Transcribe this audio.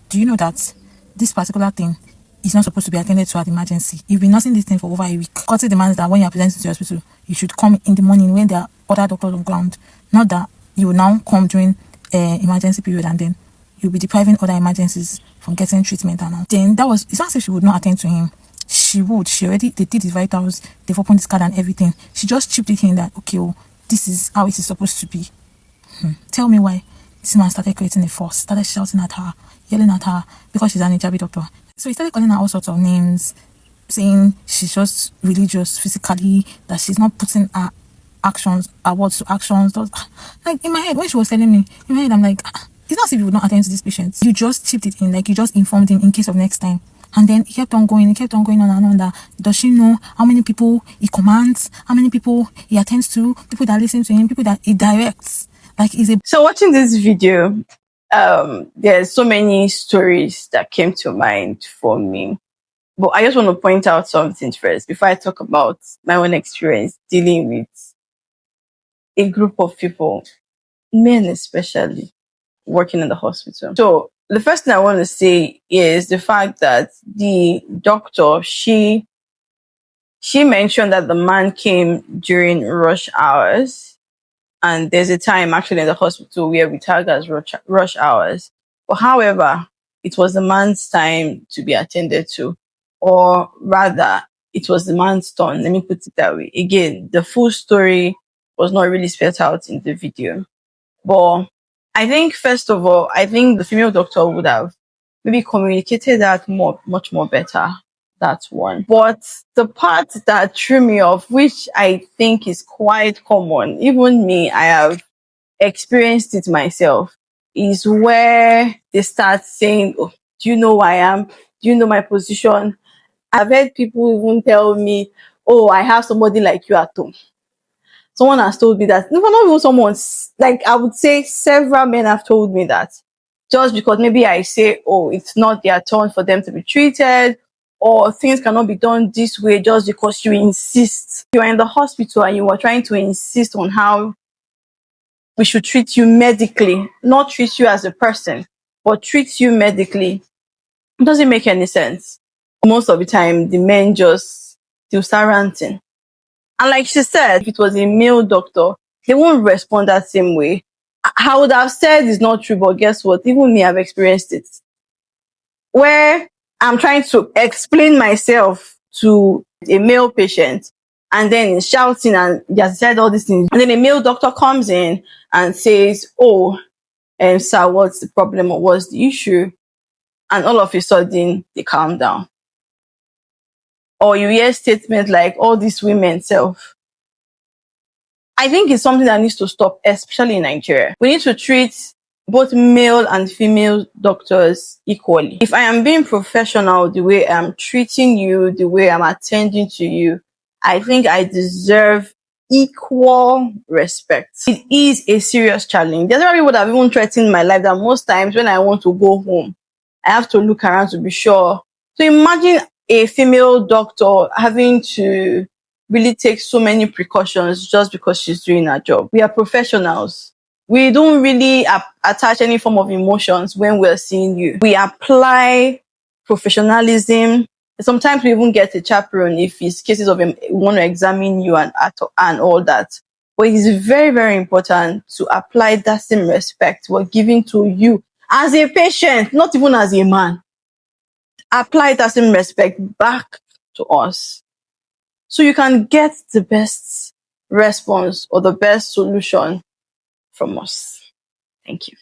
Do you know that this particular thing is not supposed to be attended to at emergency? You've been nursing this thing for over a week. Courtesy demands that when you are presenting to the hospital, you should come in the morning when there are other doctors on ground. Not that you will now come during emergency period and then you'll be depriving other emergencies from getting treatment and all. Then that was, it's not as if she would not attend to him. She would. They did his vitals, they've opened his card and everything. She just chipped it in that, okay, oh, this is how it is supposed to be. Tell me why this man started creating a fuss, started shouting at her, yelling at her because she's an HIV doctor. So he started calling her all sorts of names, saying she's just religious physically, that she's not putting her actions, her words to actions. Like in my head, when she was telling me, in my head, I'm like, it's not as if you would not attend to these patients. You just chipped it in, like you just informed him in case of next time. And then he kept on going on and on that. Does she know how many people he commands, how many people he attends to, people that listen to him, people that he directs? Like, So watching this video, there's so many stories that came to mind for me. But I just want to point out something first before I talk about my own experience dealing with a group of people, men especially, working in the hospital. So the first thing I want to say is the fact that the doctor, she mentioned that the man came during rush hours. And there's a time actually in the hospital where we tag as rush hours. But however, it was the man's time to be attended to, or rather, it was the man's turn. Let me put it that way. Again, the full story was not really spelled out in the video. But I think, first of all, I think the female doctor would have maybe communicated that much more better. That's one. But the part that threw me off, which I think is quite common, even me, I have experienced it myself, is where they start saying, oh, do you know who I am? Do you know my position? I've heard people even tell me, oh, I have somebody like you at home. Someone has told me that. Not even someone, like I would say several men have told me that. Just because maybe I say, oh, it's not their turn for them to be treated, or things cannot be done this way just because you insist. You are in the hospital and you are trying to insist on how we should treat you medically, not treat you as a person, but treat you medically. It doesn't make any sense. Most of the time, the men they'll start ranting. And like she said, if it was a male doctor, they won't respond that same way. I would have said it's not true, but guess what? Even me, I've experienced it. Where I'm trying to explain myself to a male patient and then shouting and just said all these things. And then a male doctor comes in and says, oh, sir, what's the problem or what's the issue? And all of a sudden, they calm down. Or you hear statements like, all these women self. I think it's something that needs to stop, especially in Nigeria. We need to treat both male and female doctors equally. If I am being professional the way I'm treating you, the way I'm attending to you, I think I deserve equal respect. It is a serious challenge. There's people that have even threatened my life that most times when I want to go home, I have to look around to be sure. So imagine a female doctor having to really take so many precautions just because she's doing her job. We are professionals. We don't really attach any form of emotions when we're seeing you. We apply professionalism. Sometimes we even get a chaperone if it's cases of we want to examine you and all that. But it is very, very important to apply that same respect we're giving to you as a patient, not even as a man. Apply that same respect back to us so you can get the best response or the best solution from us. Thank you.